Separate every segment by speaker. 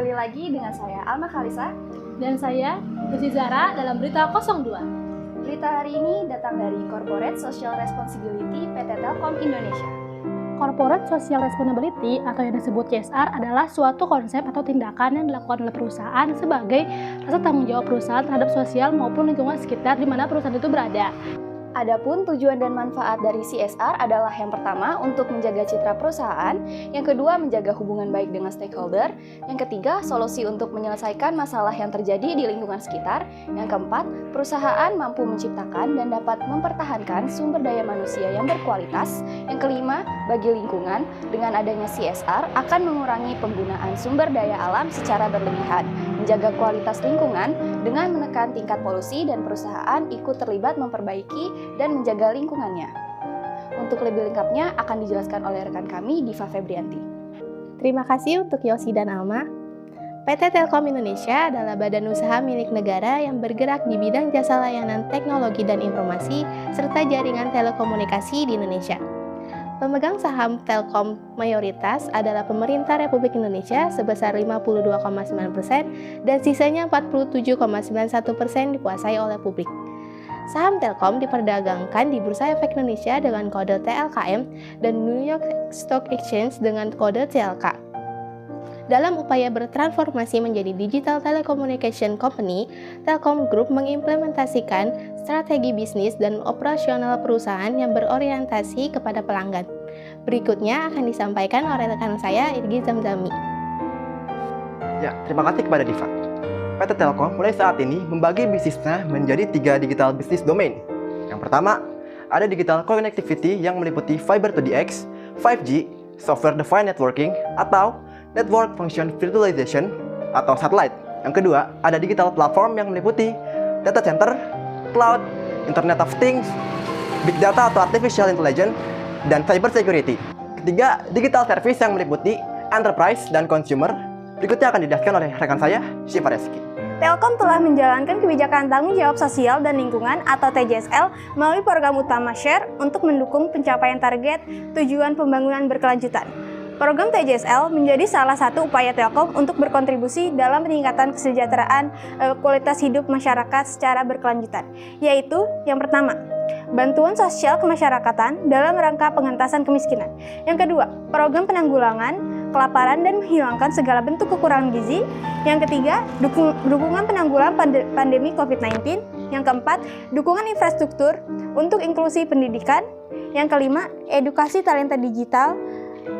Speaker 1: Kembali lagi dengan saya Alma Khalisa
Speaker 2: dan saya Lucy Zara dalam Berita 02.
Speaker 1: Berita hari ini datang dari Corporate Social Responsibility PT Telkom Indonesia.
Speaker 2: Corporate Social Responsibility atau yang disebut CSR adalah suatu konsep atau tindakan yang dilakukan oleh perusahaan sebagai rasa tanggung jawab perusahaan terhadap sosial maupun lingkungan sekitar di mana perusahaan itu berada.
Speaker 1: Adapun tujuan dan manfaat dari CSR adalah yang pertama untuk menjaga citra perusahaan, yang kedua menjaga hubungan baik dengan stakeholder, yang ketiga solusi untuk menyelesaikan masalah yang terjadi di lingkungan sekitar, yang keempat perusahaan mampu menciptakan dan dapat mempertahankan sumber daya manusia yang berkualitas, yang kelima bagi lingkungan dengan adanya CSR akan mengurangi penggunaan sumber daya alam secara berlebihan, menjaga kualitas lingkungan dengan menekan tingkat polusi dan perusahaan ikut terlibat memperbaiki dan menjaga lingkungannya. Untuk lebih lengkapnya akan dijelaskan oleh rekan kami Diva Febrianti.
Speaker 3: Terima kasih untuk Yosi dan Alma. PT Telkom Indonesia adalah badan usaha milik negara yang bergerak di bidang jasa layanan teknologi dan informasi serta jaringan telekomunikasi di Indonesia. Pemegang saham Telkom mayoritas adalah pemerintah Republik Indonesia sebesar 52,9% dan sisanya 47,91% dikuasai oleh publik. Saham Telkom diperdagangkan di Bursa Efek Indonesia dengan kode TLKM dan New York Stock Exchange dengan kode TLK. Dalam upaya bertransformasi menjadi Digital Telecommunication Company, Telkom Group mengimplementasikan strategi bisnis dan operasional perusahaan yang berorientasi kepada pelanggan. Berikutnya akan disampaikan oleh rekan saya, Irgi Zamzami.
Speaker 4: Ya, terima kasih kepada Diva. PT Telkom mulai saat ini membagi bisnisnya menjadi 3 digital business domain. Yang pertama, ada digital connectivity yang meliputi fiber to the X, 5G, software defined networking, atau network function virtualization atau satellite. Yang kedua, ada digital platform yang meliputi data center, cloud, Internet of Things, big data atau artificial intelligence, dan cyber security. Ketiga, digital service yang meliputi enterprise dan consumer. Berikutnya akan dijelaskan oleh rekan saya, Syifa Reski.
Speaker 5: Telkom telah menjalankan kebijakan tanggung jawab sosial dan lingkungan atau TJSL melalui program utama Share untuk mendukung pencapaian target tujuan pembangunan berkelanjutan. Program TJSL menjadi salah satu upaya Telkom untuk berkontribusi dalam peningkatan kesejahteraan kualitas hidup masyarakat secara berkelanjutan, yaitu yang pertama, bantuan sosial kemasyarakatan dalam rangka pengentasan kemiskinan. Yang kedua, program penanggulangan kelaparan dan menghilangkan segala bentuk kekurangan gizi. Yang ketiga, dukungan penanggulangan pandemi COVID-19. Yang keempat, dukungan infrastruktur untuk inklusi pendidikan. Yang kelima, edukasi talenta digital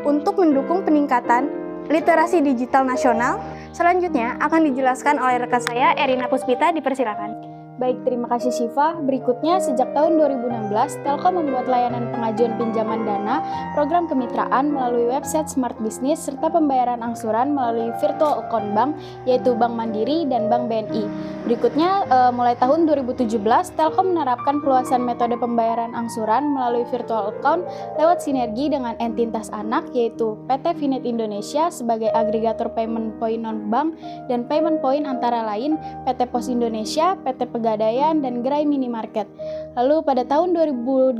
Speaker 5: untuk mendukung peningkatan literasi digital nasional. Selanjutnya akan dijelaskan oleh rekan saya, Erina Puspita, dipersilakan.
Speaker 2: Baik, terima kasih Syifa. Berikutnya, sejak tahun 2016, Telkom membuat layanan pengajuan pinjaman dana, program kemitraan melalui website Smart Business, serta pembayaran angsuran melalui virtual account bank, yaitu Bank Mandiri dan Bank BNI. Berikutnya, mulai tahun 2017, Telkom menerapkan perluasan metode pembayaran angsuran melalui virtual account lewat sinergi dengan entitas anak, yaitu PT Finet Indonesia sebagai agregator payment point non-bank dan payment point antara lain PT Pos Indonesia, PT Pegadaian, dan Gerai Minimarket. Lalu pada tahun 2018,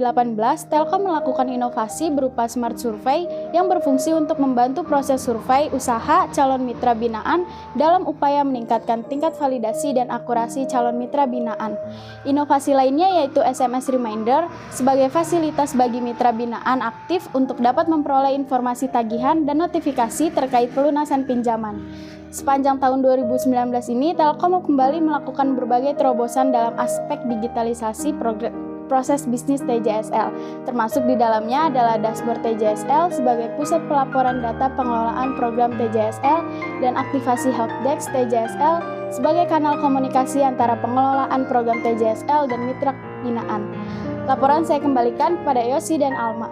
Speaker 2: Telkom melakukan inovasi berupa Smart Survey yang berfungsi untuk membantu proses survei usaha calon mitra binaan dalam upaya meningkatkan tingkat validasi dan akurasi calon mitra binaan. Inovasi lainnya yaitu SMS Reminder sebagai fasilitas bagi mitra binaan aktif untuk dapat memperoleh informasi tagihan dan notifikasi terkait pelunasan pinjaman. Sepanjang tahun 2019 ini, Telkom kembali melakukan berbagai terobosan dalam aspek digitalisasi proses bisnis TJSL, termasuk di dalamnya adalah dashboard TJSL sebagai pusat pelaporan data pengelolaan program TJSL dan aktivasi helpdesk TJSL sebagai kanal komunikasi antara pengelolaan program TJSL dan mitra binaan. Laporan saya kembalikan kepada Yosi dan Alma.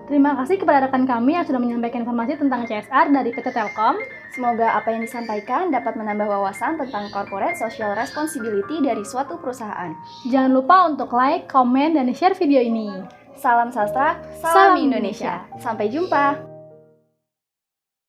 Speaker 2: Terima kasih kepada rekan kami yang sudah menyampaikan informasi tentang CSR dari PT Telkom.
Speaker 1: Semoga apa yang disampaikan dapat menambah wawasan tentang corporate social responsibility dari suatu perusahaan.
Speaker 2: Jangan lupa untuk like, komen, dan share video ini.
Speaker 1: Salam sastra, salam Indonesia. Sampai jumpa.